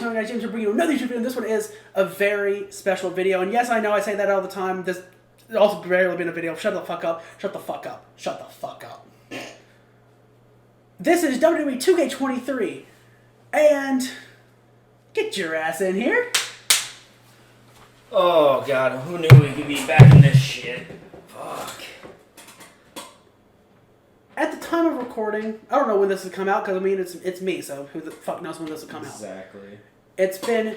Tyson and I, James, are bringing you another YouTube video, and this one is a very special video. And yes, I know I say that all the time. This has also barely been a video. Shut the fuck up. Shut the fuck up. Shut the fuck up. This is WWE 2K23. And get your ass in here. Oh, God. Who knew we could be back in this shit? Fuck. At the time of recording, I don't know when this will come out, because, I mean, it's me, so who the fuck knows when this will come out. Exactly. It's been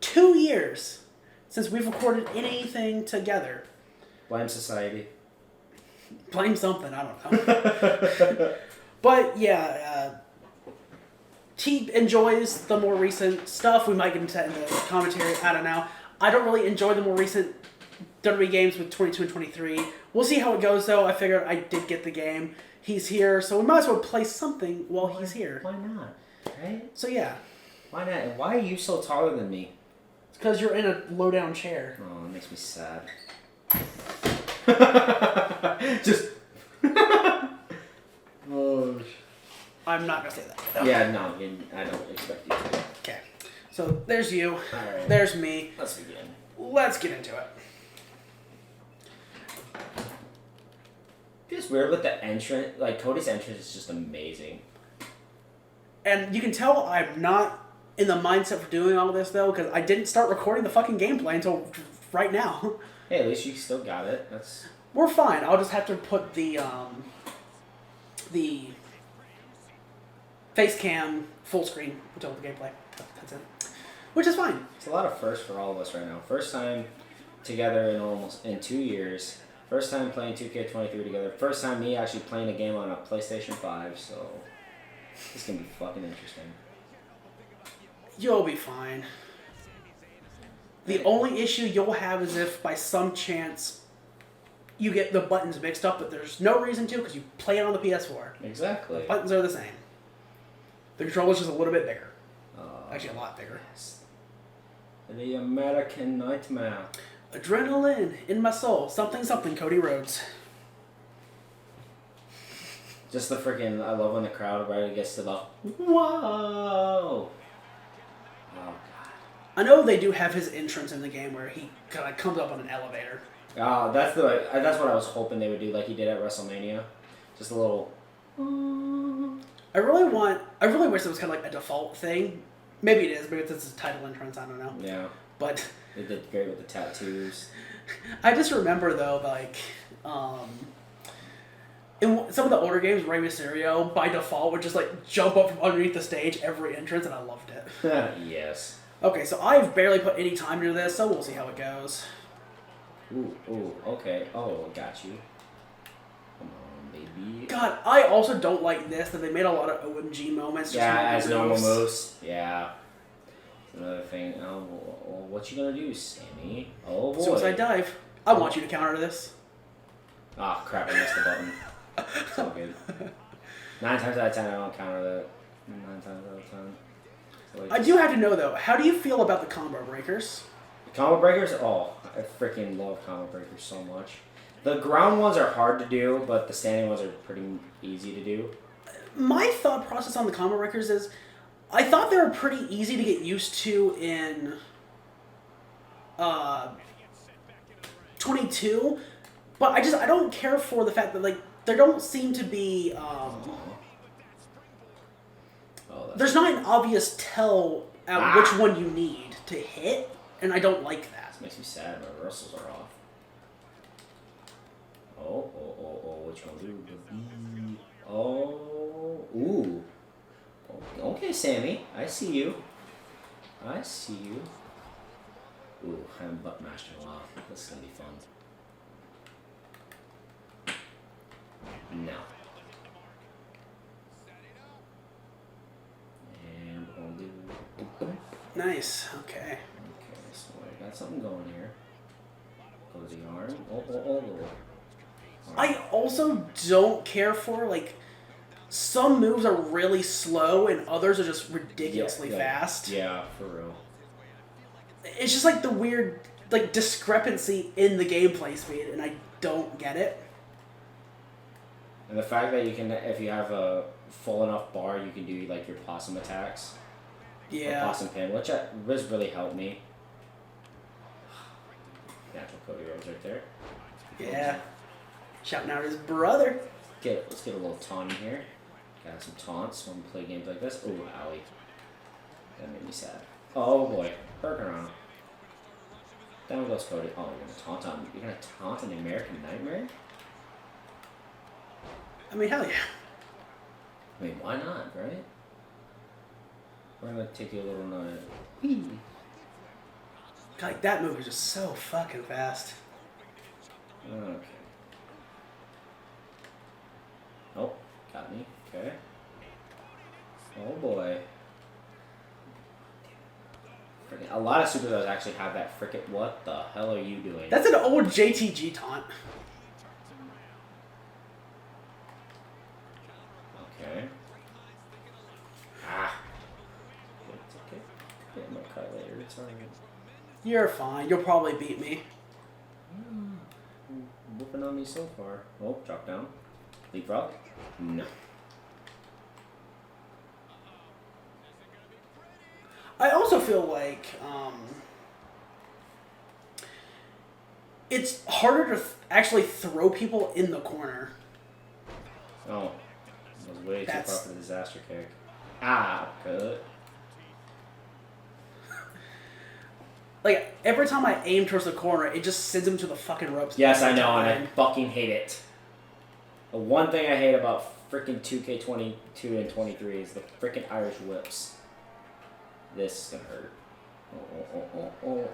2 years since we've recorded anything together. Blame society. Blame something, I don't know. But, yeah, T enjoys the more recent stuff. We might get into that in the commentary, I don't know. I don't really enjoy the more recent WWE games with 22 and 23. We'll see how it goes, though. I figured I did get the game. He's here, so we might as well play something while he's here. Why not? Right? So, yeah. Why not? And why are you so taller than me? It's because you're in a low-down chair. Oh, it makes me sad. Just... Oh, I'm not going to say that. Yeah, no, I don't expect you to. Okay. So, there's you. All right. There's me. Let's begin. Let's get into it. It's weird with the entrance. Like, Cody's entrance is just amazing. And you can tell I'm not in the mindset for doing all of this, though, because I didn't start recording the fucking gameplay until right now. Hey, at least you still got it. That's... We're fine. I'll just have to put the face cam full screen until the gameplay. That's it. Which is fine. It's a lot of firsts for all of us right now. First time together in 2 years. First time playing 2K23 together. First time me actually playing a game on a PlayStation 5, so it's gonna be fucking interesting. You'll be fine. The only issue you'll have is if by some chance you get the buttons mixed up, but there's no reason to because you play it on the PS4. Exactly. The buttons are the same. The controller's just a little bit bigger. Actually, a lot bigger. The American Nightmare. Adrenaline in my soul. Something, something, Cody Rhodes. Just the freaking... I love when the crowd right gets to the... Whoa! Oh, God. I know they do have his entrance in the game where he kind of comes up on an elevator. Oh, that's what I was hoping they would do like he did at WrestleMania. Just a little... I really wish it was kind of like a default thing. Maybe it is. Maybe it's his title entrance. I don't know. Yeah. But... They did great with the tattoos. I just remember, though, like... in some of the older games, Rey Mysterio, by default, would just, like, jump up from underneath the stage every entrance, and I loved it. Yes. Okay, so I've barely put any time into this, so we'll see how it goes. Ooh, okay. Oh, got you. Come on, baby. God, I also don't like this, that they made a lot of OMG moments. Yeah, as normal moves. Yeah. Another thing. Oh, what you gonna do, Sammy? Oh, boy. Suicide dive. I want you to counter this. Ah, crap, I missed the button. It's all good. 9 times out of 10, I don't counter that. 9 times out of 10. So I do have to know, though, how do you feel about the combo breakers? Combo breakers? Oh, I freaking love combo breakers so much. The ground ones are hard to do, but the standing ones are pretty easy to do. My thought process on the combo breakers is, I thought they were pretty easy to get used to in 22, but I don't care for the fact that, like, there don't seem to be, there's not an obvious tell at which one you need to hit, and I don't like that. This makes me sad. My reversals are off. Oh, what you gonna do? Oh, ooh. Okay, Sammy. I see you. Ooh, I haven't butt mashed in a while. This is gonna be fun. No. And we're gonna do... Nice, okay. Okay, so I got something going here. Go to the arm. Oh. I also don't care for, like, some moves are really slow and others are just ridiculously fast. Yeah, for real. It's just like the weird, like, discrepancy in the gameplay speed, and I don't get it. And the fact that you can, if you have a full enough bar, you can do like your possum attacks. Yeah. Boston pin, which was really helped me. Natural Cody Rhodes right there. Yeah. Shouting out his brother. Let's get a little taunt in here. Got some taunts when we play games like this. Ooh, owie. That made me sad. Oh boy. Hurting around. Down goes Cody. Oh, you're gonna taunt on. You're gonna taunt an American Nightmare? I mean, hell yeah. I mean, why not, right? We're gonna take you a little nut. Like, that move is just so fucking fast. Okay. Oh, got me. Okay. Oh boy. Frickin' a lot of superstars actually have that frickin'. What the hell are you doing? That's an old JTG taunt. Okay. Ah. It's okay. Get my cut later. It's alright. You're fine. You'll probably beat me. Whooping on me so far. Oh, drop down. Leapfrog? No. I also feel like it's harder to actually throw people in the corner. Oh. I was way too far for the disaster kick. Ah, good. Like, every time I aim towards the corner, it just sends him to the fucking ropes. Yes, I know, and I fucking hate it. The one thing I hate about freaking 2K22 and 23 is the freaking Irish whips. This is gonna hurt. Oh.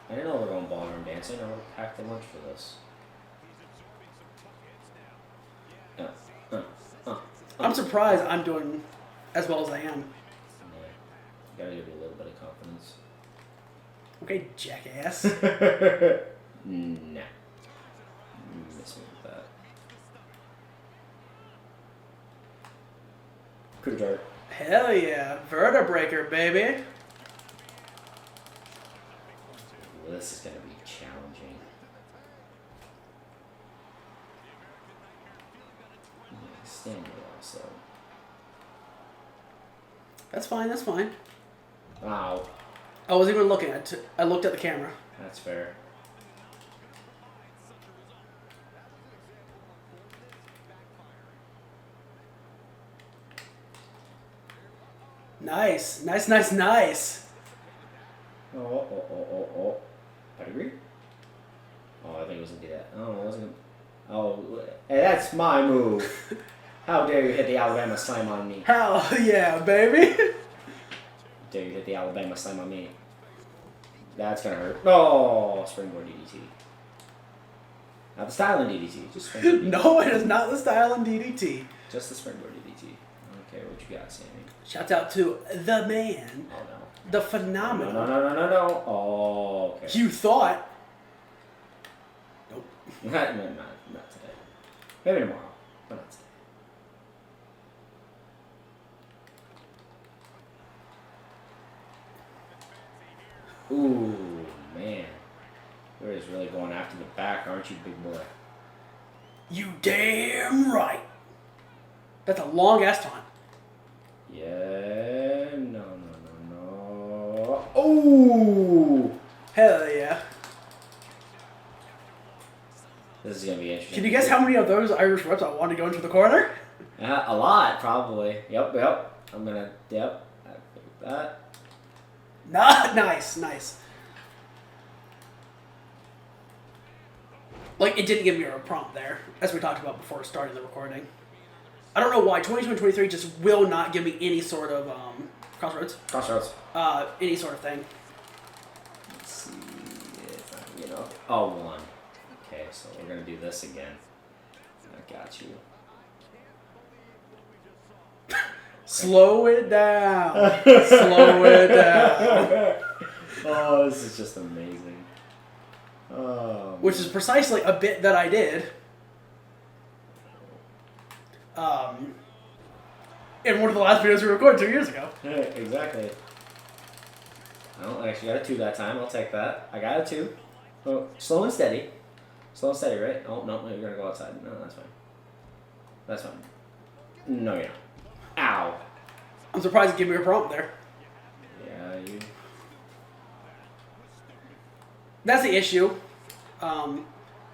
I didn't know we were going ballroom dancing. I would have packed a lunch for this. I'm surprised I'm doing as well as I am. Yeah. You gotta give you a little bit of confidence. Okay, jackass. Nah. Miss me with that. Coup de dart. Hell yeah. Vertebreaker, baby. Well, this is gonna be challenging. Stand it also. That's fine, that's fine. Wow. I wasn't even looking at it. I looked at the camera. That's fair. Nice. Oh. Pedigree? Oh, I think it was gonna do that. Oh, it wasn't. Oh, hey, that's my move. How dare you hit the Alabama slam on me? Hell yeah, baby. Dare you hit the Alabama slam on me? That's gonna hurt. Oh, springboard DDT. Not the styling DDT, just springboard DDT. No, it is not the style in DDT. Just the springboard DDT. Okay, what you got, Sammy? Shouts out to the man. Oh no. The phenomenal. No. Oh, okay. You thought. Nope. Not today. Maybe tomorrow, but not today. Ooh, man. You're just really going after the back, aren't you, big boy? You damn right. That's a long ass taunt. Yeah, no. Oh! Hell yeah. This is gonna be interesting. Can you guess how many of those Irish reps I want to go into the corner? A lot, probably. Yep. I'm gonna, yep. I figured that. Nah, nice. Like, it didn't give me a prompt there, as we talked about before starting the recording. I don't know why. 22 just will not give me any sort of, Crossroads. Any sort of thing. Let's see if I, one. Okay, so we're gonna do this again. I got you. Slow it down. Slow it down. Oh, this is just amazing. Which is precisely a bit that I did. In one of the last videos we recorded 2 years ago. Yeah, exactly. I actually got a 2 that time. I'll take that. I got a 2. Oh, slow and steady. Slow and steady, right? Oh, no, you're going to go outside. No, that's fine. That's fine. No, you're not. Ow. I'm surprised it gave me a prompt there. That's the issue.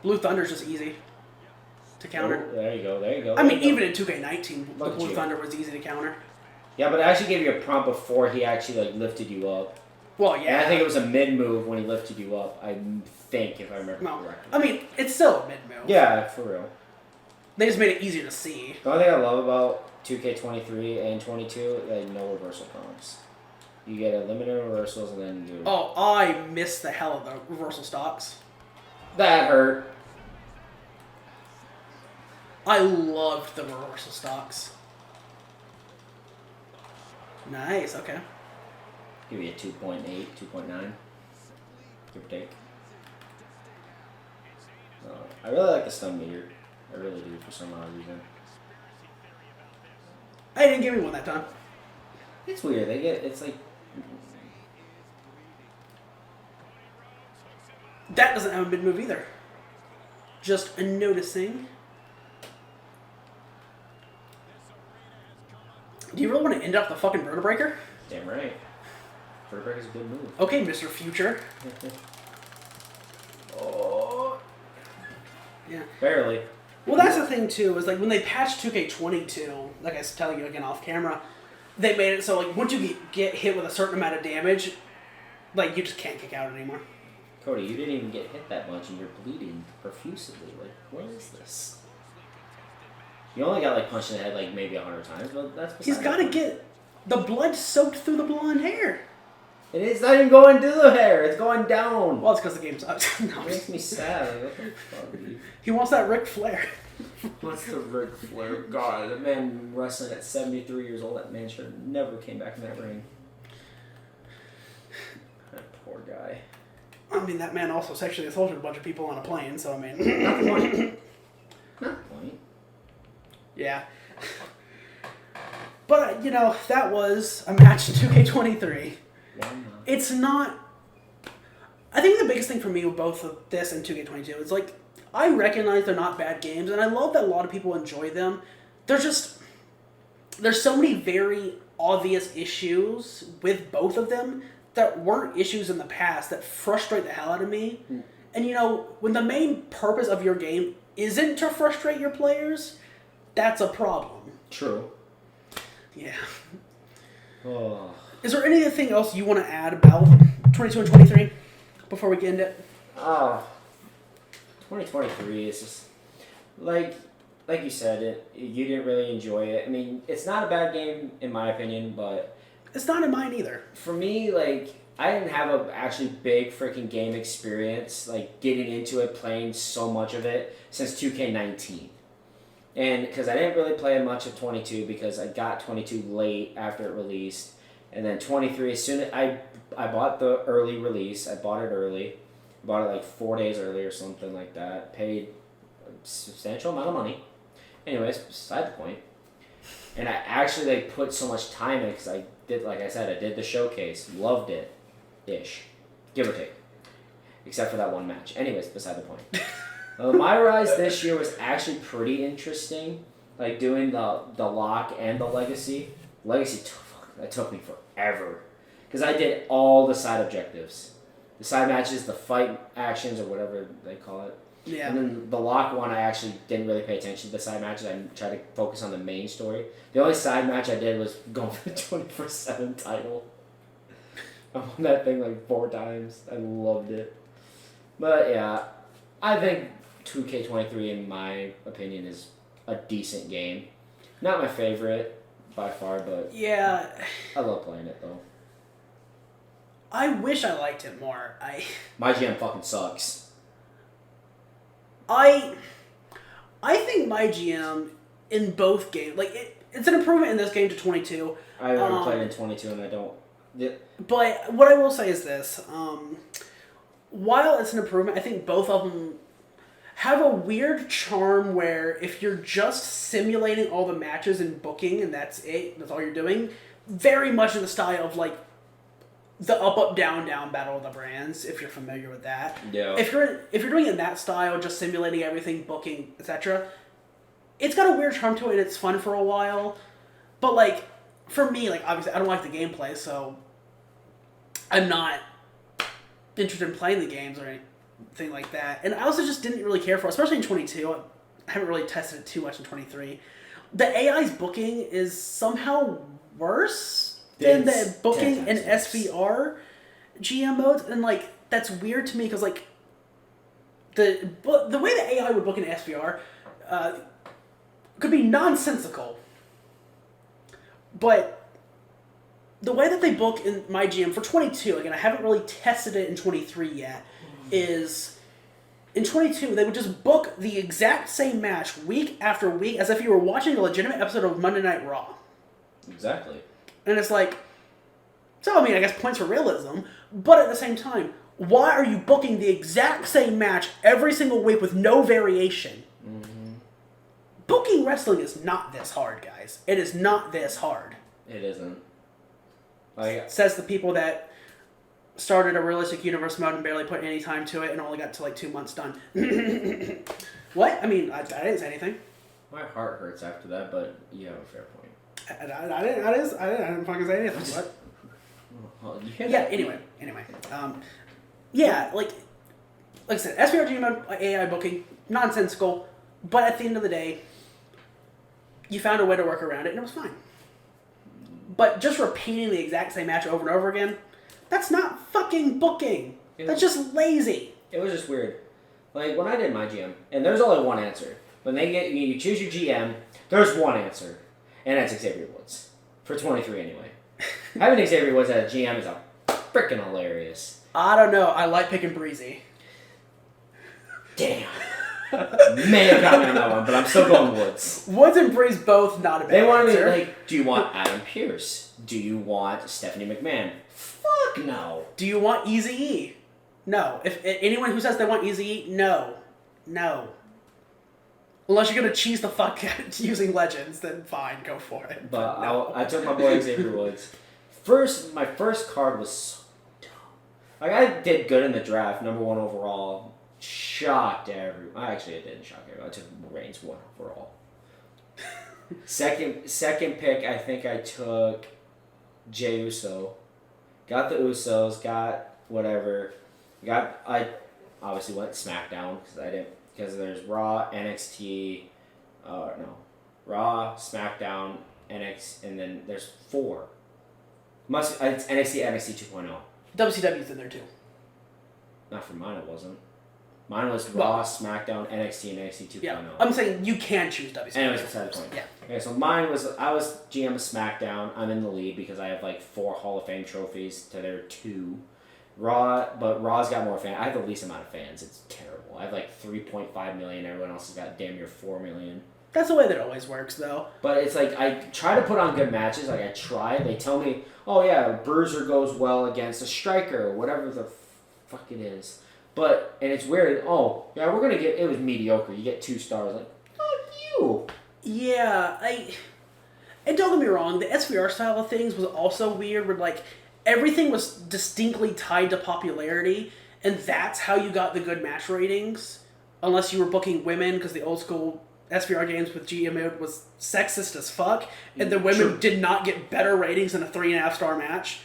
Blue Thunder's just easy to counter. Oh, there you go. There you go. I mean, even in 2K19, the Look at Blue you. Thunder was easy to counter. Yeah, but it actually gave you a prompt before he actually like lifted you up. Well, yeah. And I think it was a mid move when he lifted you up. I think, if I remember correctly. I mean, it's still a mid move. Yeah, for real. They just made it easier to see. The only thing I love about 2K23 and 22, like no reversal prompts. You get a limited reversals and then you. Oh, I missed the hell of the reversal stocks. That hurt. I loved the reversal stocks. Nice, okay. Give you a 2.8, 2.9. Give or take. I really like the stun meter. I really do for some odd reason. I didn't give me one that time. It's weird. It's like. That doesn't have a mid move either. Just noticing. Do you really want to end up the fucking Vertebreaker? Damn right. Vertebreaker's a good move. Okay, Mr. Future. Oh. Yeah. Barely. Well, that's the thing too. Is like when they patched 2K22, like I was telling you again off camera, they made it so like once you get hit with a certain amount of damage, like you just can't kick out anymore. Cody, you didn't even get hit that much and you're bleeding profusely. Like, what is this? You only got like punched in the head like maybe 100 times, but that's. He's got to get the blood soaked through the blonde hair. It's not even going to the hair. It's going down. Well, it's because the game sucks. No. It makes me sad. Like, what the fuck, dude? He wants that Ric Flair. What's the Ric Flair? God, that man wrestling at 73 years old. That man should have never came back in that ring. That poor guy. I mean, that man also sexually assaulted a bunch of people on a plane, so I mean... Not the point. Not the point. Yeah. But, you know, that was a match in 2K23. Yeah, It's not... I think the biggest thing for me with both of this and 2K22 is, like, I recognize they're not bad games, and I love that a lot of people enjoy them. They're just... There's so many very obvious issues with both of them that weren't issues in the past that frustrate the hell out of me. And, you know, when the main purpose of your game isn't to frustrate your players, that's a problem. True. Yeah. Oh. Is there anything else you want to add about 22 and 23 before we end it? 2023 is just like you said, you didn't really enjoy it. I mean, it's not a bad game in my opinion, but It's not in mine either. for me, like, I didn't have a actually big freaking game experience, like getting into it, playing so much of it since 2K19. And because I didn't really play much of 22 because I got 22 late after it released. And then 23, as soon as I bought the early release, I bought it early. Bought it like 4 days early or something like that. Paid a substantial amount of money. Anyways, beside the point. And I actually like put so much time in it because I did, like I said, I did the showcase. Loved it. Ish. Give or take. Except for that one match. Anyways, beside the point. My rise this year was actually pretty interesting. Like doing the lock and the legacy. Legacy, that took me forever. Because I did all the side objectives. The side matches, the fight actions, or whatever they call it. Yeah. And then the lock one, I actually didn't really pay attention to the side matches. I tried to focus on the main story. The only side match I did was going for the 24/7 title. I won that thing like 4 times. I loved it. But yeah, I think 2K23, in my opinion, is a decent game. Not my favorite by far, but Yeah. I love playing it though. I wish I liked it more. My GM fucking sucks. I think my GM in both games, like it's an improvement in this game to 22. I haven't played in 22 and I don't. Yeah. But what I will say is this: while it's an improvement, I think both of them have a weird charm where if you're just simulating all the matches and booking and that's it, that's all you're doing, very much in the style of like the up down Battle of the Brands, if you're familiar with that. Yeah. If you're doing it in that style, just simulating everything, booking, etc., it's got a weird charm to it. It's fun for a while, but like for me, like obviously I don't like the gameplay, so I'm not interested in playing the games or anything like that. And I also just didn't really care for it, especially in 22. I haven't really tested it too much in 23. The AI's booking is somehow worse than the booking in SVR GM modes, and like that's weird to me because like the way the AI would book in SVR could be nonsensical, but the way that they book in my GM for 22, again, I haven't really tested it in 23 yet, is in 22, they would just book the exact same match week after week as if you were watching a legitimate episode of Monday Night Raw. Exactly. And it's like, so I mean, I guess points for realism, but at the same time, why are you booking the exact same match every single week with no variation? Mm-hmm. Booking wrestling is not this hard, guys. It is not this hard. It isn't. Says the people that started a realistic universe mode and barely put any time to it and only got to like 2 months done. What? I mean, I didn't say anything. My heart hurts after that, but you have a fair point. I didn't fucking say anything. What? Well, you hear Yeah. that? Anyway. Yeah. Like I said, SVRG mode AI booking nonsensical, but at the end of the day, you found a way to work around it and it was fine. But just repeating the exact same match over and over again, that's not fucking booking. That's just lazy. It was just weird. Like, when I did my GM, and there's only one answer. When you choose your GM, there's one answer. And that's Xavier Woods. For 23 anyway. Having Xavier Woods as a GM is freaking hilarious. I don't know. I like picking Breezy. Damn. May have got me on that one, but I'm still going Woods. Woods and Breeze both not a bad They wanted answer. me, like, do you want Adam Pearce? Do you want Stephanie McMahon? Fuck no. Do you want Eazy-E? No. If anyone who says they want Eazy-E, no. Unless you're going to cheese the fuck out using Legends, then fine, go for it. But no. I took my boy Xavier Woods. My first card was so dumb. Like, I did good in the draft, number 1 overall. Shocked everyone. Actually, I didn't shock everyone. I took Reigns 1 overall. Second pick, I think I took Jey Uso. Got the Usos. Got whatever. I obviously went SmackDown because there's Raw, NXT. Raw, SmackDown, NXT, and then there's 4. It's NXT 2.0. WCW's in there too. Not for mine, it wasn't. Mine was Raw, SmackDown, NXT, and NXT 2.0. Yeah, I'm saying you can choose WCW. Anyways, beside the point. Yeah. Okay, so I was GM of SmackDown. I'm in the lead because I have like 4 Hall of Fame trophies to their 2. But Raw's got more fans. I have the least amount of fans. It's terrible. I have like 3.5 million. Everyone else has got damn near 4 million. That's the way that it always works, though. But it's like, I try to put on good matches. Like, I try. They tell me, oh yeah, Bruiser goes well against a striker, or whatever the fuck it is. And it's weird. Oh, yeah, we're going to get... It was mediocre. You get 2 stars. Like, fuck you. Yeah, and don't get me wrong, the SVR style of things was also weird, where, like, everything was distinctly tied to popularity, and that's how you got the good match ratings, unless you were booking women, because the old school SVR games with GM mode was sexist as fuck, and the women did not get better ratings than a 3.5-star match.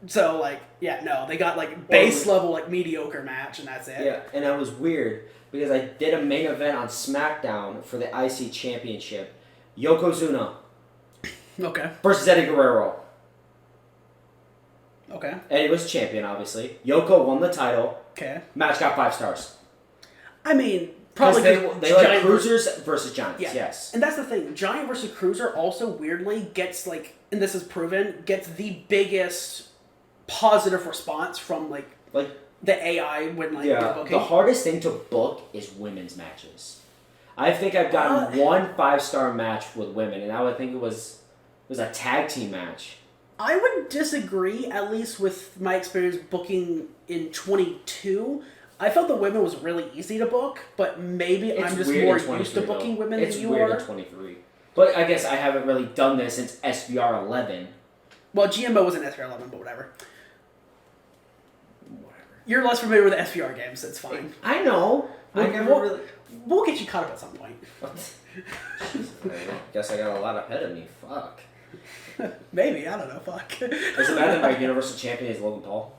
So, like, yeah, no, they got, like, base level, like, mediocre match, and that's it. Yeah, and that was weird, because I did a main event on SmackDown for the IC Championship. Yokozuna. Okay. Versus Eddie Guerrero. Okay. Eddie was champion, obviously. Yoko won the title. Okay. Match got 5 stars. I mean, probably they like cruisers versus giants, yes. And that's the thing. Giant versus cruiser also weirdly gets, like, and this is proven, gets the biggest positive response from, like the AI when, like, you're booking. The hardest thing to book is women's matches. I think I've gotten 1 5-star match with women, and I would think it was a tag team match. I would disagree, at least with my experience booking in 22. I felt the women was really easy to book, but maybe I'm just more used to booking women than you are. It's weird in 23. But I guess I haven't really done this since SVR 11. Well, GMO was in SVR 11, but whatever. You're less familiar with the SVR games, so it's fine. I know. We'll get you caught up at some point. Guess I got a lot ahead of me. Fuck. Maybe, I don't know, fuck. Does it matter that my Universal Champion is Logan Paul?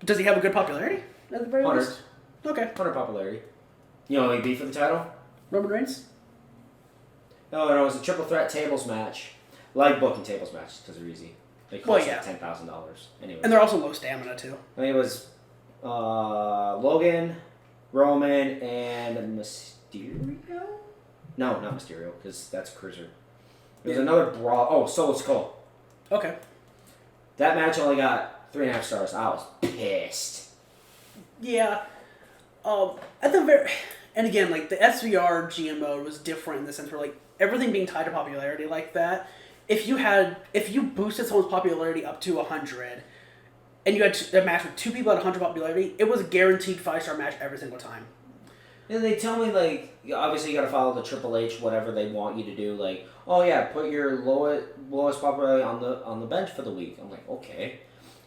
Does he have a good popularity at the very 100. least? Okay. 100 popularity. You know who he beat for the title? Roman Reigns? No, it was a triple threat tables match. Like booking tables matches because they're easy. They cost like $10,000. Anyway. And they're also low stamina too. I think it was Logan, Roman, and Mysterio? No, not Mysterio, because that's Cruiser. There's another brawl. Oh, Solo Skull. Okay. That match only got 3.5 stars. I was pissed. Yeah. At the very... And again, like, the SVR GM mode was different in the sense where, like, everything being tied to popularity like that, if you boosted someone's popularity up to 100, and you had a match with 2 people at 100 popularity, it was a guaranteed 5-star match every single time. And they tell me, like, obviously you gotta follow the Triple H, whatever they want you to do. Like, oh yeah, put your lowest popularity on the bench for the week. I'm like, okay.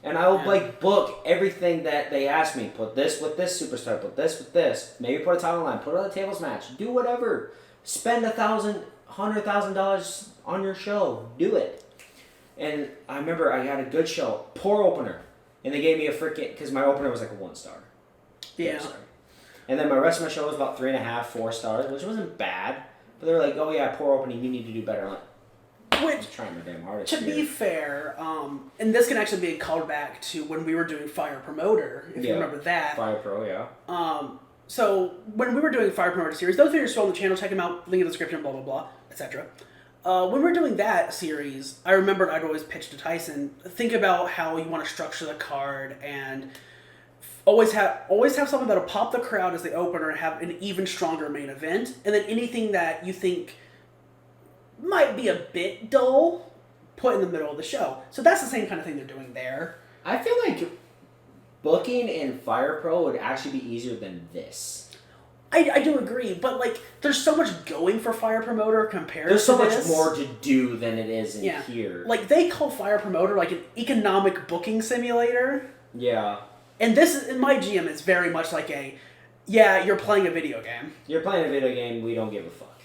And I will, like, book everything that they ask me. Put this with this superstar, put this with this. Maybe put a title line, put it on a tables match. Do whatever. Spend $100,000 on your show. Do it. And I remember I had a good show. Poor opener. And they gave me a freaking... Because my opener was like a 1-star. Yeah. And then my rest of my show was about 3.5, 4 stars, which wasn't bad. But they were like, oh yeah, poor opening, you need to do better. I'm like, I'm just trying my damn hardest. To be fair, and this can actually be a callback to when we were doing Fire Promoter, if you remember that. Fire Pro, yeah. So when we were doing Fire Promoter series, those videos are still on the channel, check them out, link in the description, blah, blah, blah, etc. When we were doing that series, I remembered I'd always pitch to Tyson, think about how you want to structure the card and always have something that'll pop the crowd as the opener and have an even stronger main event, and then anything that you think might be a bit dull, put in the middle of the show. So that's the same kind of thing they're doing there. I feel like booking in Fire Pro would actually be easier than this. I do agree, but like there's so much going for Fire Promoter compared There's to so this. much more to do than it is in here. Like they call Fire Promoter like an economic booking simulator. Yeah. And this, in my GM, is very much like you're playing a video game. You're playing a video game, we don't give a fuck.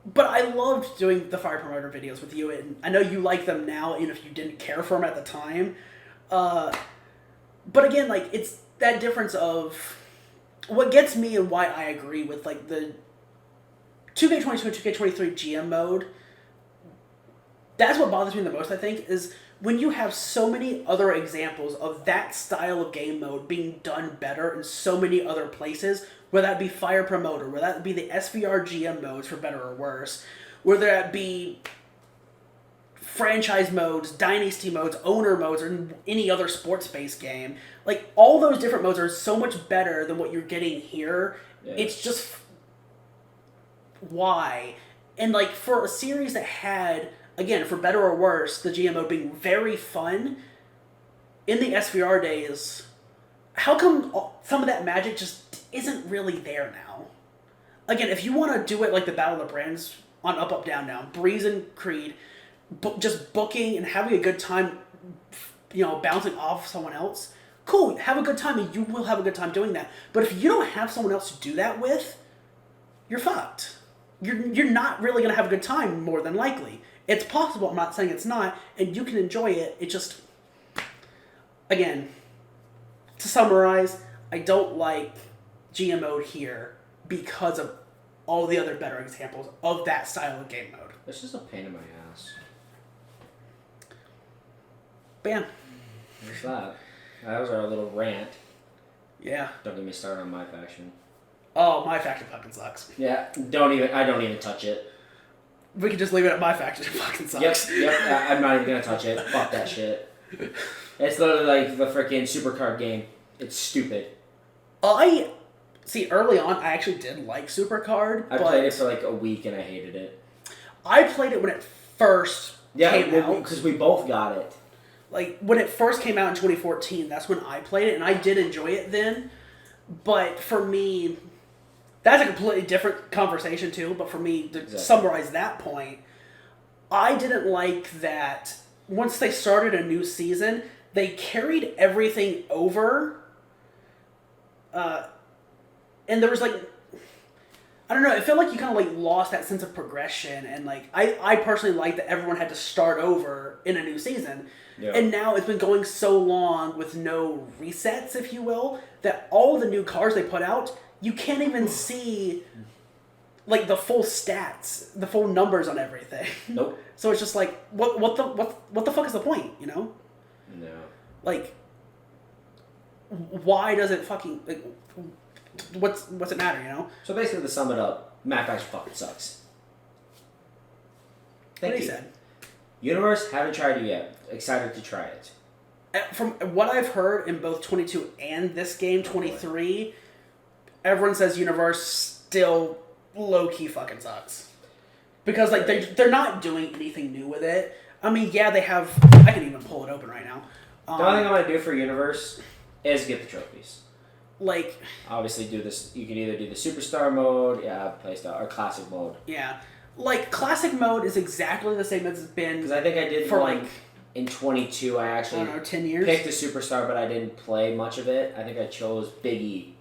But I loved doing the Fire Promoter videos with you, and I know you like them now, even if you didn't care for them at the time. But again, like, it's that difference of what gets me and why I agree with, like, the 2K22 and 2K23 GM mode. That's what bothers me the most, I think, is when you have so many other examples of that style of game mode being done better in so many other places, whether that be Fire Promoter, whether that be the SVR GM modes for better or worse, whether that be franchise modes, dynasty modes, owner modes, or any other sports-based game. Like, all those different modes are so much better than what you're getting here. Yeah. It's just... why? And, like, for a series that had... again, for better or worse, the GM mode being very fun, in the SVR days, how come some of that magic just isn't really there now? Again, if you want to do it like the Battle of the Brands on Up, Up, Down, Down, Breeze and Creed, just booking and having a good time, bouncing off someone else, cool, have a good time, and you will have a good time doing that. But if you don't have someone else to do that with, you're fucked. You're not really going to have a good time, more than likely. It's possible, I'm not saying it's not, and you can enjoy it. It just, again, to summarize, I don't like GM mode here because of all the other better examples of that style of game mode. It's just a pain in my ass. Bam. What's that? That was our little rant. Yeah. Don't get me started on my faction. Oh, my faction fucking sucks. Yeah, I don't even touch it. We can just leave it at my faction. It fucking sucks. Yep. I'm not even gonna touch it. Fuck that shit. It's literally like the freaking supercard game. It's stupid. Early on, I actually did like Supercard. I played it for like a week and I hated it. I played it when it first came out. Because we both got it. Like, when it first came out in 2014, that's when I played it, and I did enjoy it then. But for me, that's a completely different conversation too, but for me, to summarize that point, I didn't like that once they started a new season, they carried everything over, and there was like, I don't know. It felt like you kind of like lost that sense of progression, and like I personally like that everyone had to start over in a new season, and now it's been going so long with no resets, if you will, that all the new cars they put out, you can't even see like the full stats, the full numbers on everything. Nope. So it's just like what the fuck is the point, you know? No. Like, why does it fucking like? What's it matter, you know? So basically, to sum it up, Map Factor fucking sucks. Thank you. Said. Universe, haven't tried it yet. Excited to try it. From what I've heard in both 22 and this game, 23, everyone says Universe still low-key fucking sucks. Because like they're not doing anything new with it. I mean, yeah, they have... I can even pull it open right now. The only thing I'm going to do for Universe is get the trophies. Like... Obviously do this... You can either do the Superstar mode, Playstyle, or Classic mode. Yeah. Like, Classic mode is exactly the same as it's been... Because I think I did for one... like... In 22, I actually... 10 years? Picked a Superstar, but I didn't play much of it. I think I chose Big E.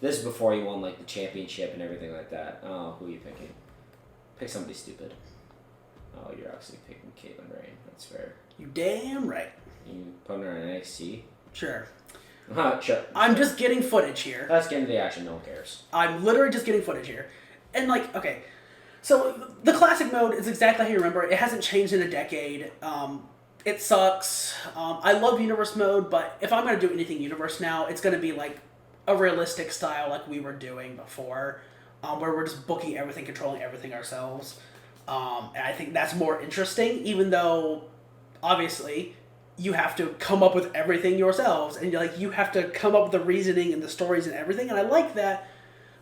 This is before he won, like, the championship and everything like that. Oh, who are you picking? Pick somebody stupid. Oh, you're actually picking Caitlyn Rain. That's fair. You damn right. You putting her in NXT? Sure. Sure. I'm just getting footage here. Let's get into the action. No one cares. I'm literally just getting footage here. And, like, okay. So, the Classic mode is exactly how you remember it. It hasn't changed in a decade. It sucks. I love Universe mode, but if I'm going to do anything Universe now, it's going to be, like, a realistic style like we were doing before, where we're just booking everything, controlling everything ourselves. And I think that's more interesting, even though, obviously, you have to come up with everything yourselves, and like you have to come up with the reasoning and the stories and everything, and I like that,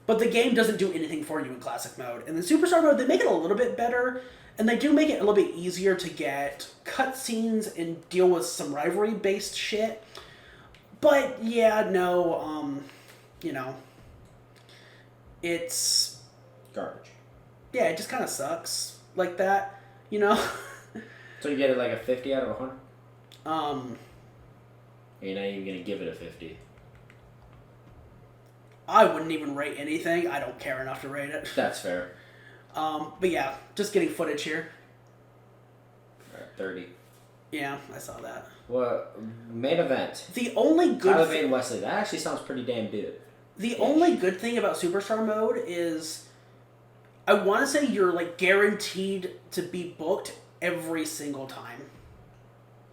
but the game doesn't do anything for you in Classic mode. And in Superstar mode, they make it a little bit better, and they do make it a little bit easier to get cutscenes and deal with some rivalry-based shit. But, yeah, no, you know, it's... Garbage. Yeah, it just kind of sucks like that, you know? So you get it like a 50 out of 100? You're not even going to give it a 50. I wouldn't even rate anything. I don't care enough to rate it. That's fair. But yeah, just getting footage here. Alright, 30. Yeah, I saw that. Well, main event. The only good Tyler Bate and Wesley. That actually sounds pretty damn good. The only good thing about Superstar mode is, I want to say you're like guaranteed to be booked every single time.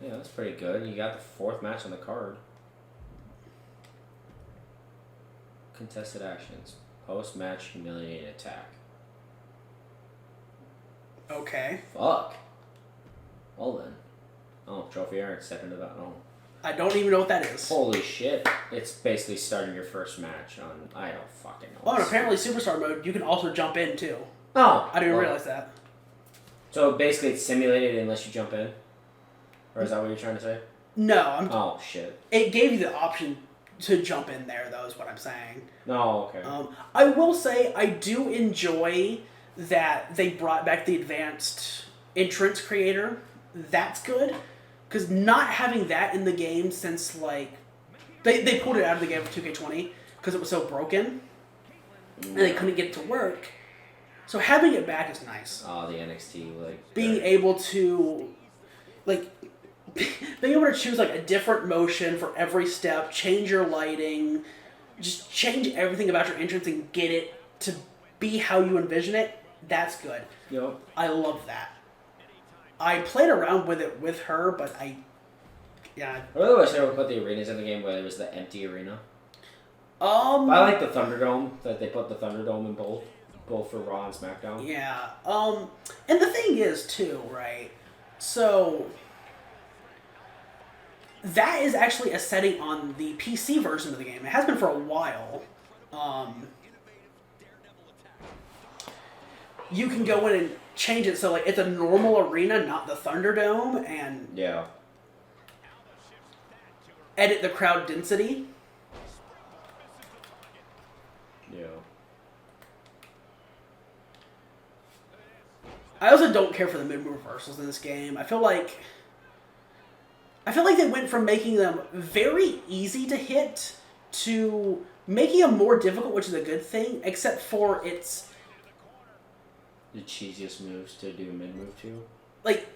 Yeah, that's pretty good. You got the fourth match on the card. Contested actions. Post-match humiliating attack. Okay. Fuck. Well then. Oh, trophy earned. Step into that. Oh. I don't even know what that is. Holy shit. It's basically starting your first match on... I don't fucking know. Oh, and apparently Superstar mode, you can also jump in too. Oh. I didn't realize that. So basically it's simulated unless you jump in? Or is that what you're trying to say? No. Oh, shit. It gave you the option to jump in there, though, is what I'm saying. No, okay. I will say I do enjoy that they brought back the advanced entrance creator. That's good. Because not having that in the game since, like... They pulled it out of the game of 2K20 because it was so broken. And they couldn't get it to work. So having it back is nice. Oh, the NXT, like... Being able to... Like... Being able to choose, like, a different motion for every step, change your lighting, just change everything about your entrance and get it to be how you envision it, that's good. Yep. I love that. I played around with it with her, but yeah. I really wish they would put the arenas in the game where it was the empty arena. I like the Thunderdome, that they put the Thunderdome in both for Raw and SmackDown. Yeah. And the thing is, too, right, so... That is actually a setting on the PC version of the game. It has been for a while. You can go in and change it so like it's a normal arena, not the Thunderdome, and edit the crowd density. Yeah. I also don't care for the mid-move reversals in this game. I feel like they went from making them very easy to hit to making it more difficult, which is a good thing, except for it's the cheesiest moves to do mid-move to. Like,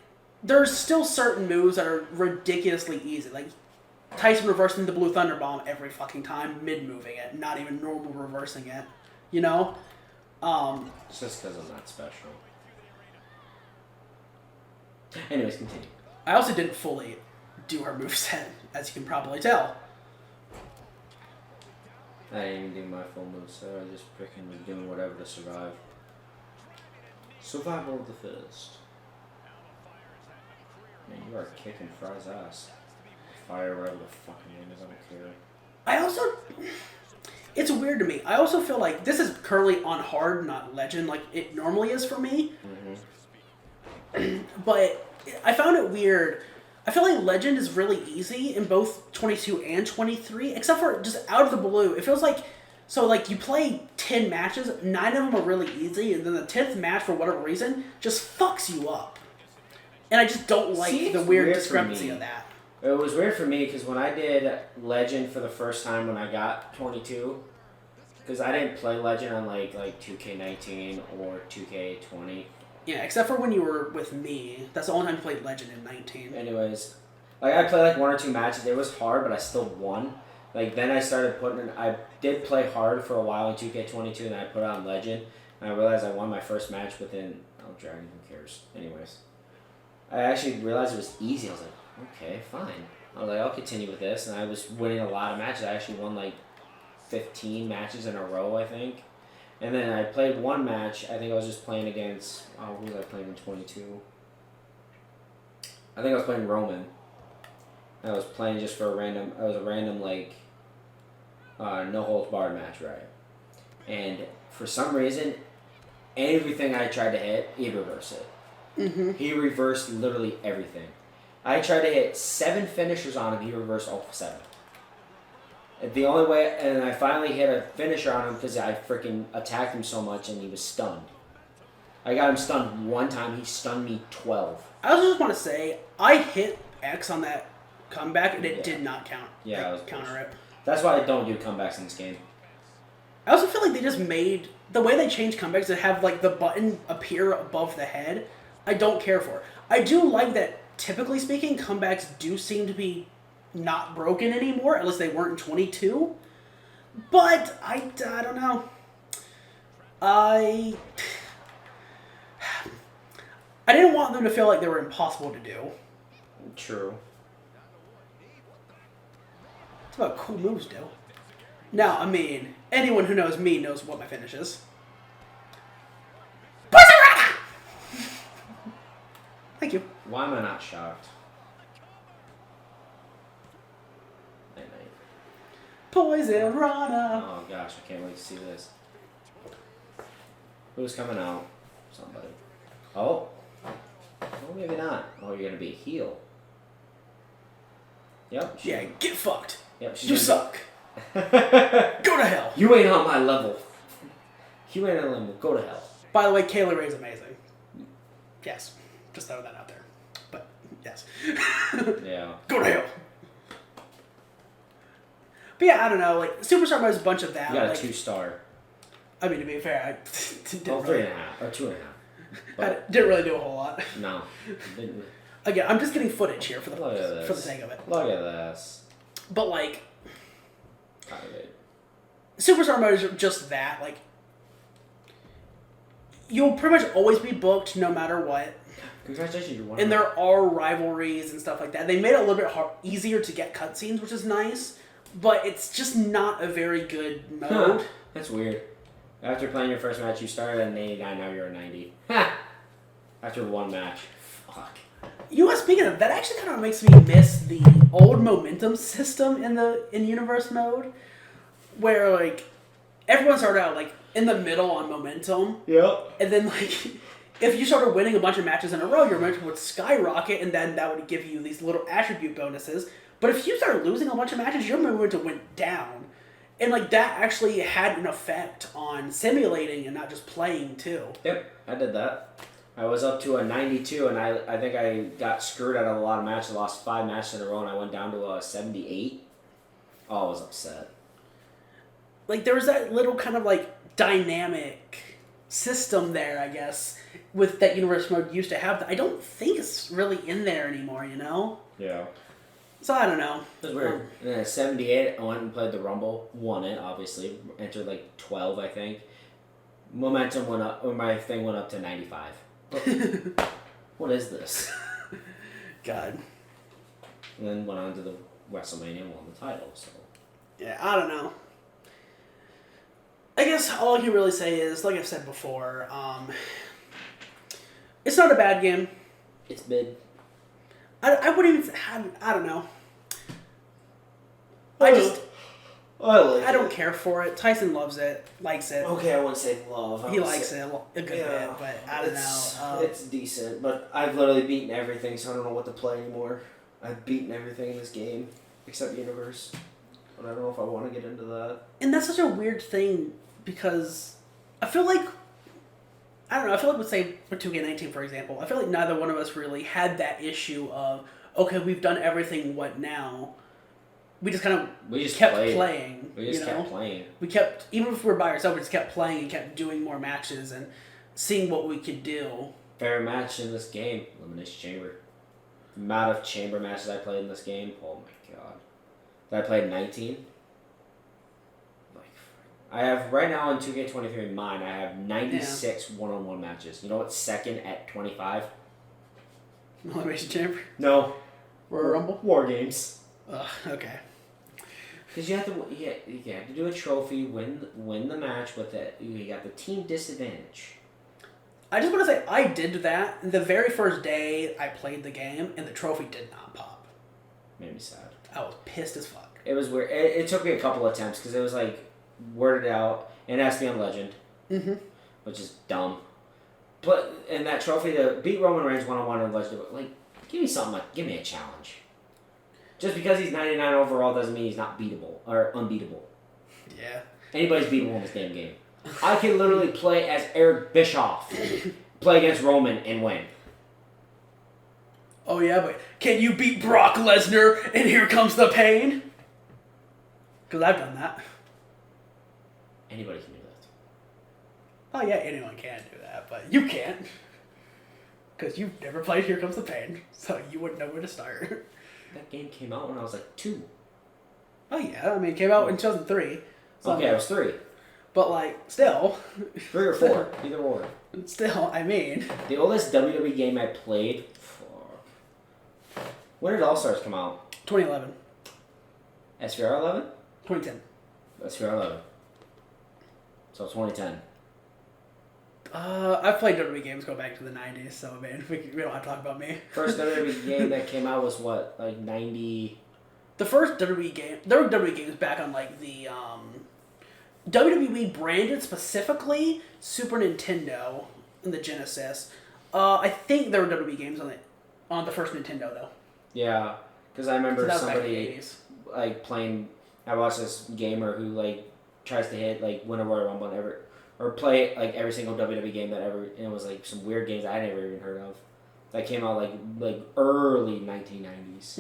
there's still certain moves that are ridiculously easy. Like, Tyson reversing the Blue Thunder Bomb every fucking time, mid-moving it, not even normal reversing it. You know? It's just because I'm not special. Anyways, continue. I also didn't fully do her moveset, as you can probably tell. I didn't even do my full moveset. I just freaking was doing whatever to survive. Survival of the fittest. Man, you are kicking Fry's ass. Fire whatever the fucking name is, I don't care. I also... It's weird to me. I also feel like this is currently on hard, not legend, like it normally is for me. Mm-hmm. But I found it weird. I feel like legend is really easy in both 22 and 23, except for just out of the blue. It feels like... So, like, you play 10 matches, 9 of them are really easy, and then the 10th match, for whatever reason, just fucks you up. And I just don't like the weird discrepancy of that. It was weird for me because when I did Legend for the first time when I got 22, because I didn't play Legend on like 2K19 or 2K20. Yeah, except for when you were with me. That's the only time you played Legend in 19. Anyways, like I played like 1 or 2 matches. It was hard, but I still won. Like then I started putting in, I did play hard for a while in 2K22 and then I put it on Legend. And I realized I won my first match within, oh, Dragon, who cares? Anyways. I actually realized it was easy. I was like, okay, fine. I was like, I'll continue with this. And I was winning a lot of matches. I actually won like 15 matches in a row, I think. And then I played one match. I think I was just playing against, who was I playing in 22? I think I was playing Roman. I was playing just for a random, it was a random like, no holds barred match, right? And for some reason, everything I tried to hit, he reversed it. Mm-hmm. He reversed literally everything. I tried to hit 7 finishers on him. He reversed all 7. The only way, and I finally hit a finisher on him because I freaking attacked him so much and he was stunned. I got him stunned 1 time. He stunned me 12. I also just want to say, I hit X on that comeback and it did not count. Yeah, I was counter it. That's why I don't do comebacks in this game. I also feel like they just made the way they changed comebacks to have like the button appear above the head. I don't care for. I do like that. Typically speaking, comebacks do seem to be not broken anymore, unless they weren't in 22. But I don't know. I didn't want them to feel like they were impossible to do. True. It's about cool moves, do. Now, I mean, anyone who knows me knows what my finish is. Thank you. Why am I not shocked? Night-night. Poison Rana. Oh gosh, I can't wait to see this. Who's coming out? Somebody. Oh. Oh, maybe not. Oh, you're gonna be a heel. Yep. Yeah, get fucked. Yep. You suck. Go to hell. You ain't on my level. You ain't on my level. Go to hell. By the way, Kayla Ray's amazing. Yes. Just throw that out there. But, yes. Yeah. Go to hell. But yeah, I don't know. Like, Superstar Mode is a bunch of that. You got like, a 2-star. I mean, to be fair, I didn't Oh, really, 3.5 or 2.5. I didn't really do a whole lot. No. Didn't. Again, I'm just getting footage here for Look at this. the sake of it. Look at this. But like, Alright. Superstar Mode is just that. Like, you'll pretty much always be booked no matter what. Congratulations, you won. And there are rivalries and stuff like that. They made it a little bit easier to get cutscenes, which is nice. But it's just not a very good mode. Huh. That's weird. After playing your first match, you started at an 89, now you're a 90. After 1 match. Fuck. You know, speaking of, that actually kind of makes me miss the old momentum system in universe mode. Where, like, everyone started out, like, in the middle on momentum. Yep. And then, like, if you started winning a bunch of matches in a row, your momentum would skyrocket, and then that would give you these little attribute bonuses. But if you started losing a bunch of matches, your momentum went down. And, like, that actually had an effect on simulating and not just playing, too. Yep, I did that. I was up to a 92, and I think I got screwed out of a lot of matches. I lost 5 matches in a row, and I went down to a 78. Oh, I was upset. like there was that little kind of like dynamic system there, I guess, with that universe mode used to have that I don't think it's really in there anymore, you know? Yeah. So I don't know. It was weird. And then at 78, I went and played the Rumble, won it, obviously. Entered like 12, I think. Momentum went up, or my thing went up to 95. What is this? God. And then went on to the WrestleMania and won the title, so. Yeah, I don't know. I guess all I can really say is, like I've said before, it's not a bad game. It's mid. I wouldn't even... I don't know. I don't care for it. Tyson loves it, likes it. Okay, I wouldn't say love. He likes it a good bit, but I don't know. It's decent, but I've literally beaten everything, so I don't know what to play anymore. I've beaten everything in this game, except Universe. But I don't know if I want to get into that. And that's such a weird thing, because I feel like... I don't know, I feel like, let's say, for 2K19, for example, I feel like neither one of us really had that issue of, okay, we've done everything, what now? We just kind of kept playing. We just kept playing. We kept, even if we were by ourselves, we just kept playing and kept doing more matches and seeing what we could do. Favorite match in this game, Elimination Chamber. The amount of chamber matches I played in this game, oh my god. Did I play 19? I have, right now in 2K23 in mine, I have 96 one-on-one matches. You know what's second at 25? Elimination Chamber? No. Royal Rumble? War Games. Okay. Because you have to do a trophy, win the match with it. You got the team disadvantage. I just want to say, I did that the very first day I played the game, and the trophy did not pop. Made me sad. I was pissed as fuck. It was weird. It took me a couple attempts, because it was like, worded out, and it has to be on Legend, which is dumb. But and that trophy to beat Roman Reigns one-on-one on Legend, like, give me something, like, give me a challenge. Just because he's 99 overall doesn't mean he's not beatable or unbeatable. Yeah. Anybody's beatable in this damn game. I can literally play as Eric Bischoff, play against Roman, and win. Oh yeah, but can you beat Brock Lesnar? And here comes the pain. Because I've done that. Anybody can do that. Oh yeah, anyone can do that, but you can't. Because you've never played Here Comes the Pain, so you wouldn't know where to start. That game came out when I was like 2. Oh yeah, I mean, it came out in 2003. So okay, I was 3. But like, still. 3 or 4, either or. Still, I mean. The oldest WWE game I played, when did All-Stars come out? 2011. SVR 11? 2010. SVR 11. So 2010. I've played WWE games going back to the 90s, so I mean, we don't have to talk about me. First WWE game that came out was what, like 90? The first WWE game, there were WWE games back on like the WWE branded specifically Super Nintendo and the Genesis. I think there were WWE games on the first Nintendo though. Yeah, because I remember somebody like playing. I watched this gamer who like tries to hit like win a Royal Rumble and or play like every single WWE game that ever, and it was like some weird games I never even heard of that came out like early 1990s.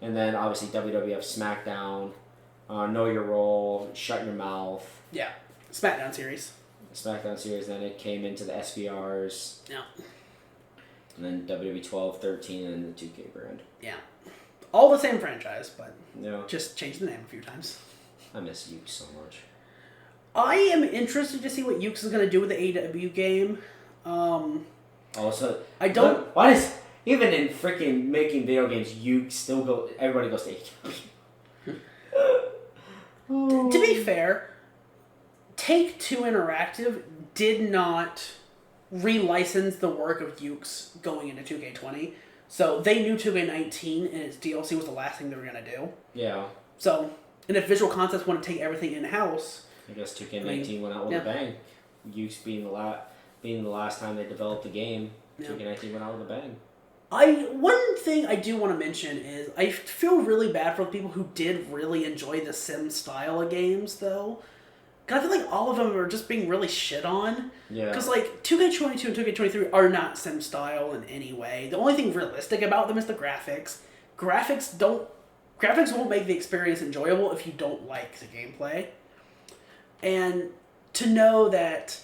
And then obviously WWF SmackDown, Know Your Role, Shut Your Mouth. Yeah, SmackDown series. SmackDown series. Then it came into the SVRs. Yeah. And then WWE 12, 13, and the 2K brand. Yeah. All the same franchise, but just changed the name a few times. I miss Yuke so much. I am interested to see what Yuke's is going to do with the AEW game. Also, I don't... Why is... Even in freaking making video games, everybody goes to AEW. To be fair, Take-Two Interactive did not relicense the work of Yuke's going into 2K20. So they knew 2K19 and its DLC was the last thing they were going to do. Yeah. So, and if Visual Concepts want to take everything in-house... I guess 2K19 went out with a bang. Yuke's being the last time they developed the game, 2K19 went out with a bang. One thing I do want to mention is I feel really bad for the people who did really enjoy the Sim style of games, though. Because I feel like all of them are just being really shit on. Yeah. Because, like, 2K22 and 2K23 are not Sim style in any way. The only thing realistic about them is the graphics. Graphics won't make the experience enjoyable if you don't like the gameplay. And to know that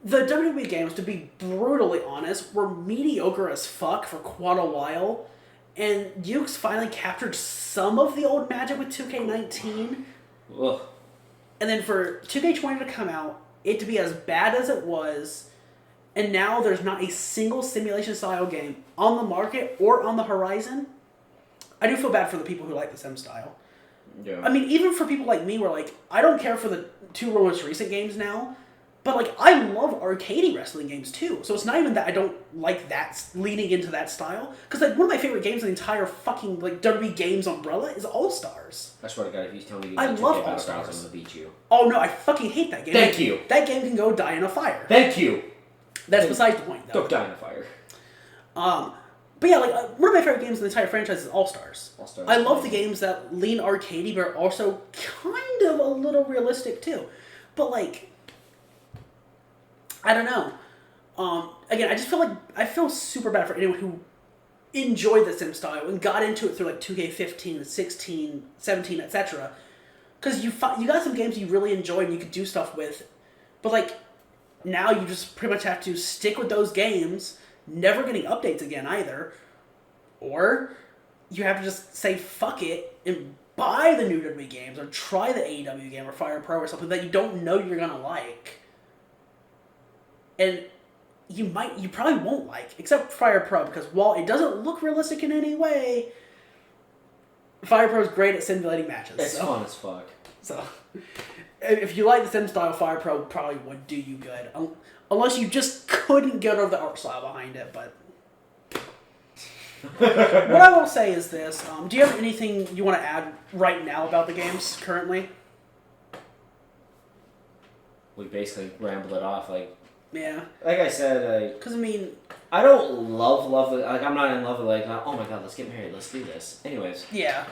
the WWE games, to be brutally honest, were mediocre as fuck for quite a while. And Yuke's finally captured some of the old magic with 2K19. Ugh. And then for 2K20 to come out, it to be as bad as it was, and now there's not a single simulation style game on the market or on the horizon. I do feel bad for the people who like the sim style. Yeah. I mean, even for people like me, where like I don't care for the two most recent games now, but like I love arcadey wrestling games too. So it's not even that I don't like that leaning into that style, because like one of my favorite games in the entire fucking like WWE games umbrella is All Stars. I swear to God, if you tell me you I get love 2K All Battlegrounds, Stars. I'm gonna beat you. Oh no, I fucking hate that game. Thank you. That game can go die in a fire. Thank you. That's besides the point, though. Go die in a fire. But yeah, like one of my favorite games in the entire franchise is All Stars. All Stars. I love the games that lean arcadey, but are also kind of a little realistic too. But like, I don't know. Again, I just feel like I feel super bad for anyone who enjoyed the sim style and got into it through like 2K15, 16, 17, etc. Because you got some games you really enjoyed and you could do stuff with, but like now you just pretty much have to stick with those games, never getting updates again either, or you have to just say fuck it and buy the new WWE games or try the AEW game or Fire Pro or something that you don't know you're gonna like. And you probably won't like, except Fire Pro, because while it doesn't look realistic in any way, Fire Pro is great at simulating matches. It's fun as fuck. So, if you like the sim style, Fire Pro probably would do you good, unless you just couldn't get over the art style behind it. But what I will say is this: do you have anything you want to add right now about the games currently? We basically rambled it off, like. Yeah. Like I said, because I mean, I don't love it. Like I'm not in love with like, oh my God, let's get married, let's do this. Anyways. Yeah.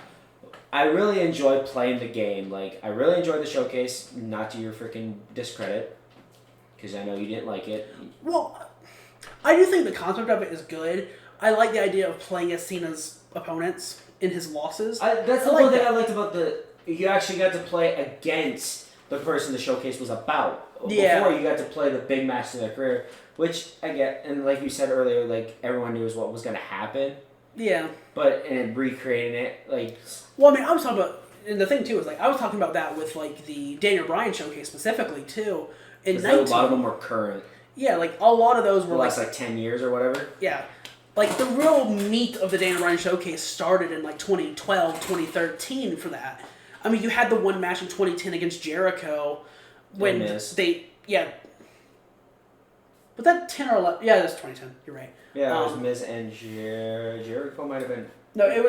I really enjoyed playing the game. Like I really enjoyed the showcase. Not to your freaking discredit, because I know you didn't like it. Well, I do think the concept of it is good. I like the idea of playing as Cena's opponents in his losses. That's the one thing I liked about you actually got to play against the person the showcase was about. Yeah. Before you got to play the big match of their career, which I get, and like you said earlier, like everyone knew what was going to happen. Yeah. But and recreating it, like. Well, I mean, I was talking about, and the thing too is like I was talking about that with like the Daniel Bryan showcase specifically too. In 19, a lot of them were current. Yeah, like a lot of those were the last like 10 years or whatever. Yeah. Like the real meat of the Daniel Bryan showcase started in like 2012, 2013 for that. I mean, you had the one match in 2010 against Jericho when they, yeah. Was that 10 or 11? Yeah, that's 2010. You're right. Yeah, it was Miz and Jericho might have been. No, it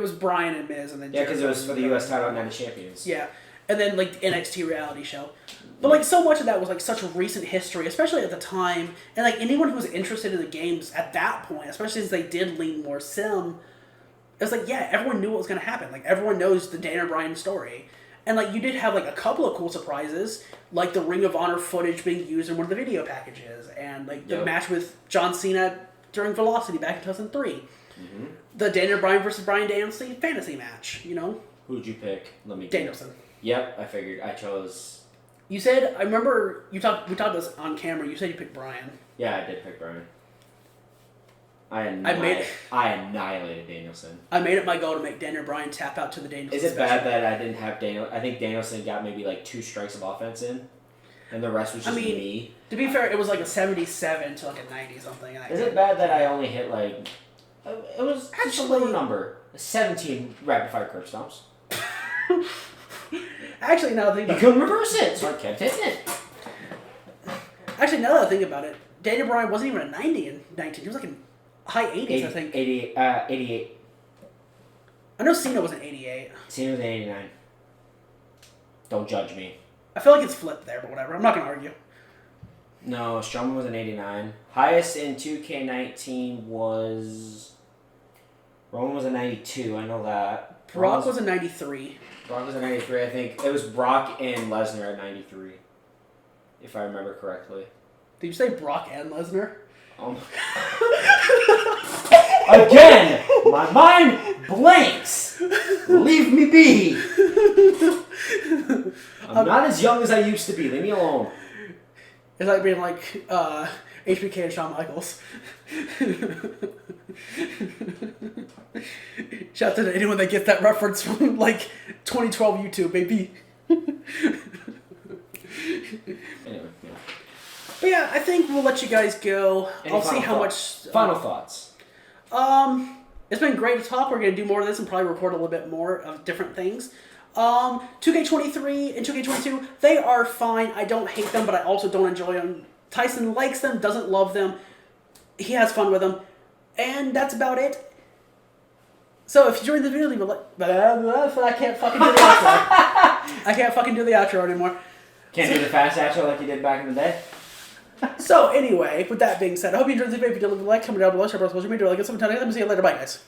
was Bryan and Miz, and then yeah, because it was for the U.S. title and Night of Champions. Yeah, and then like the NXT reality show. But like so much of that was like such a recent history, especially at the time, and like anyone who was interested in the games at that point, especially since they did lean more sim, it was like yeah, everyone knew what was going to happen. Like everyone knows the Daniel Bryan story, and like you did have like a couple of cool surprises, like the Ring of Honor footage being used in one of the video packages, and like the match with John Cena during Velocity back in 2003, the Daniel Bryan versus Bryan Danielson fantasy match. You know, who'd you pick? Let me. Danielson. Yep, I figured. I chose. You said, I remember we talked this on camera. You said you picked Bryan. Yeah, I did pick Bryan. I annihilated Danielson. I made it my goal to make Daniel Bryan tap out to the Danielson. Is it bad that I didn't have Daniel? I think Danielson got maybe like 2 strikes of offense in, and the rest was just me. To be fair, it was like a 77 to like a 90 something. Is it bad that I only hit like? It was actually just a little number. 17 rapid fire curb stomps. Actually, now that I think about it, you couldn't reverse it, so I kept hitting it. Actually, now that I think about it, Daniel Bryan wasn't even a 90 in 19. He was like in high 80s, I think. 88. I know Cena was an 88. Cena was an 89. Don't judge me. I feel like it's flipped there, but whatever. I'm not going to argue. No, Strowman was an 89. Highest in 2K19 was... Roman was a 92, I know that. Brock was a 93. Brock was a 93, I think. It was Brock and Lesnar at 93, if I remember correctly. Did you say Brock and Lesnar? Again, my mind blanks. Leave me be! I'm not as young as I used to be. Leave me alone. It's like being like HBK and Shawn Michaels. Shout out to anyone that gets that reference from like 2012 YouTube, baby. Anyway, yeah. But yeah, I think we'll let you guys go. I'll see how much. Final thoughts. It's been great to talk. We're gonna do more of this and probably record a little bit more of different things. 2K23 and 2K22, they are fine. I don't hate them, but I also don't enjoy them. Tyson likes them, doesn't love them. He has fun with them. And that's about it. So if you enjoyed the video, leave a like. I can't fucking do the outro. I can't fucking do the outro anymore. Can't do the fast outro like you did back in the day? So anyway, with that being said, I hope you enjoyed this video. If you did, leave a like, comment down below, share our social media, like it, sometime. Let me see you later. Bye, guys.